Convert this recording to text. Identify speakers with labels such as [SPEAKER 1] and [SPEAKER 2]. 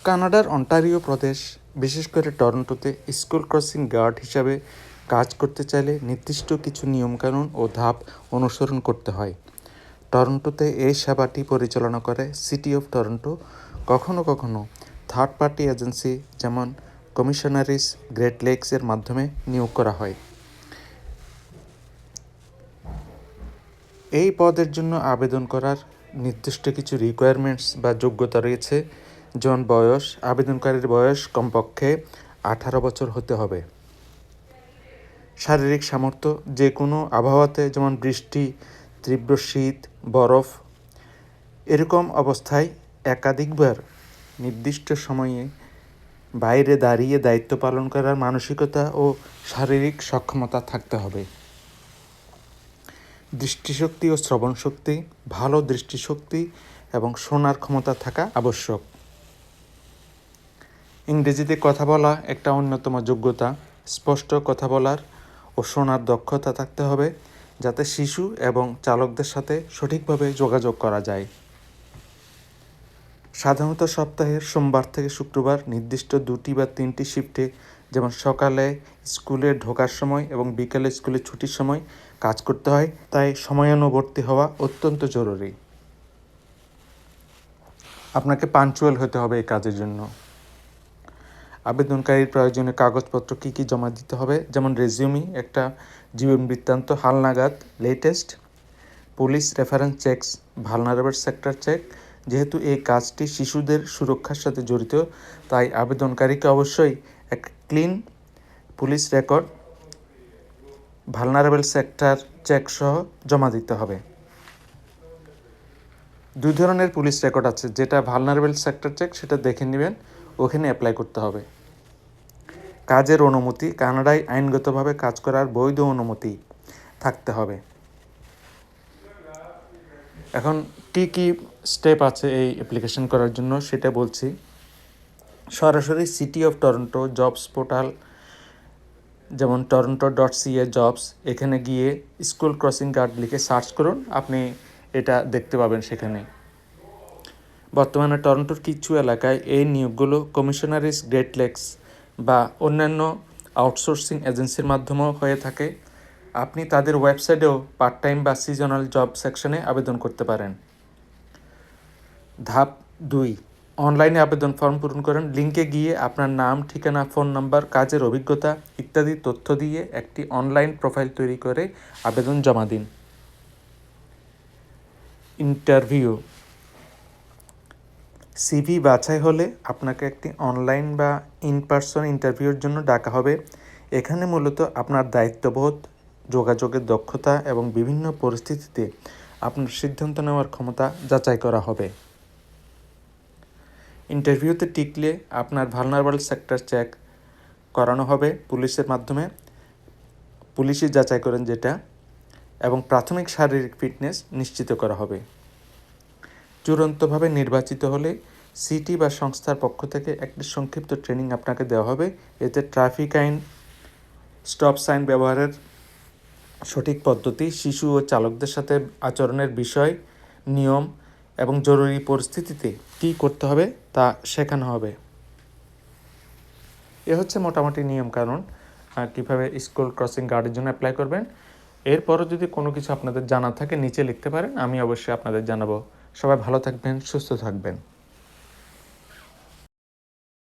[SPEAKER 1] কানাডার অন্টারিও প্রদেশ, বিশেষ করে টরন্টোতে স্কুল ক্রসিং গার্ড হিসাবে কাজ করতে চাইলে নির্দিষ্ট কিছু নিয়মকানুন ও ধাপ অনুসরণ করতে হয়। টরন্টোতে এই সেবাটি পরিচালনা করে সিটি অফ টরন্টো, কখনো কখনো থার্ড পার্টি এজেন্সি যেমন কমিশনারিস গ্রেট লেকসের মাধ্যমে নিয়োগ করা হয়। এই পদের জন্য আবেদন করার নির্দিষ্ট কিছু রিকোয়ারমেন্টস বা যোগ্যতা রয়েছে, যেমন বয়স। আবেদনকারীর বয়স কমপক্ষে 18 বছর হতে হবে। শারীরিক সামর্থ্য, যে কোনো আবহাওয়াতে, যেমন বৃষ্টি, তীব্র শীত, বরফ, এরকম অবস্থায় একাধিকবার নির্দিষ্ট সময়ে বাইরে দাঁড়িয়ে দায়িত্ব পালন করার মানসিকতা ও শারীরিক সক্ষমতা থাকতে হবে। দৃষ্টিশক্তি ও শ্রবণ শক্তি, ভালো দৃষ্টিশক্তি এবং শোনার ক্ষমতা থাকা আবশ্যক। ইংরেজিতে কথা বলা একটা অন্যতম যোগ্যতা। স্পষ্ট কথা বলার ও শোনার দক্ষতা থাকতে হবে, যাতে শিশু এবং চালকদের সাথে সঠিকভাবে যোগাযোগ করা যায়। সাধারণত সপ্তাহের সোমবার থেকে শুক্রবার নির্দিষ্ট 2টি বা 3টি শিফটে, যেমন সকালে স্কুলে ঢোকার সময় এবং বিকেলে স্কুলে ছুটির সময় কাজ করতে হয়, তাই সময়ানুবর্তী হওয়া অত্যন্ত জরুরি। আপনাকে পাঞ্চুয়াল হতে হবে এই কাজের জন্য। আবেদনকারীর প্রয়োজনীয় কাগজপত্র কী কী জমা দিতে হবে, যেমন রেজিউমি, একটা জীবন বৃত্তান্ত হালনাগাদ latest, police reference checks, vulnerable sector check. যেহেতু এই কাজটি শিশুদের সুরক্ষার সাথে জড়িত, তাই আবেদনকারীকে অবশ্যই এক clean police record, vulnerable sector check সহ জমা দিতে হবে। 2 ধরনের পুলিশ রেকর্ড আছে, যেটা ভালনারেবল সেক্টর চেক, সেটা দেখে নেবেন, ওখানে অ্যাপ্লাই করতে হবে। কাজের অনুমতি, কানাডায় আইনগতভাবে কাজ করার বৈধ অনুমতি থাকতে হবে। এখন কী স্টেপ আছে এই অ্যাপ্লিকেশন করার জন্য সেটা বলছি। সরাসরি city of Toronto jobs portal, যেমন toronto.ca জবস, এখানে গিয়ে স্কুল ক্রসিং গার্ড লিখে সার্চ করুন, আপনি এটা দেখতে পাবেন সেখানে। বর্তমানে টরন্টোর কিছু এলাকায় এই নিয়োগগুলো কমিশনারিস গ্রেট লেকস বা অন্যান্য আউটসোর্সিং এজেন্সির মাধ্যমেও হয়ে থাকে। আপনি তাদের ওয়েবসাইটেও পার্ট টাইম বা সিজনাল জব সেকশনে আবেদন করতে পারেন। ধাপ 2, অনলাইনে আবেদন ফর্ম পূরণ করেন। লিঙ্কে গিয়ে আপনার নাম, ঠিকানা, ফোন নাম্বার, কাজের অভিজ্ঞতা ইত্যাদি তথ্য দিয়ে একটি অনলাইন প্রোফাইল তৈরি করে আবেদন জমা দিন। ইন্টারভিউ, সিভি বাছাই হলে আপনাকে একটি অনলাইন বা ইন পার্সন ইন্টারভিউর জন্য ডাকা হবে। এখানে মূলত আপনার দায়িত্ববোধ, যোগাযোগের দক্ষতা এবং বিভিন্ন পরিস্থিতিতে আপনার সিদ্ধান্ত নেওয়ার ক্ষমতা যাচাই করা হবে। ইন্টারভিউতে টিকলে আপনার ভালনারেবল সেক্টর চেক করানো হবে পুলিশের মাধ্যমে, পুলিশই যাচাই করেন যেটা, এবং প্রাথমিক শারীরিক ফিটনেস নিশ্চিত করা হবে। চূড়ান্তভাবে নির্বাচিত হলে সিটি বা সংস্থার পক্ষ থেকে একটি সংক্ষিপ্ত ট্রেনিং আপনাকে দেওয়া হবে। এতে ট্রাফিক আইন, স্টপ সাইন ব্যবহারের সঠিক পদ্ধতি, শিশু ও চালকদের সাথে আচরণের বিষয়, নিয়ম এবং জরুরি পরিস্থিতিতে কী করতে হবে তা শেখানো হবে। এ হচ্ছে মোটামুটি নিয়মকানুন কীভাবে স্কুল ক্রসিং গার্ডের জন্য অ্যাপ্লাই করবেন। এরপরও যদি কোনো কিছু আপনাদের জানা থাকে নিচে লিখতে পারেন, আমি অবশ্যই আপনাদের জানাবো। সবাই ভালো থাকবেন, সুস্থ থাকবেন।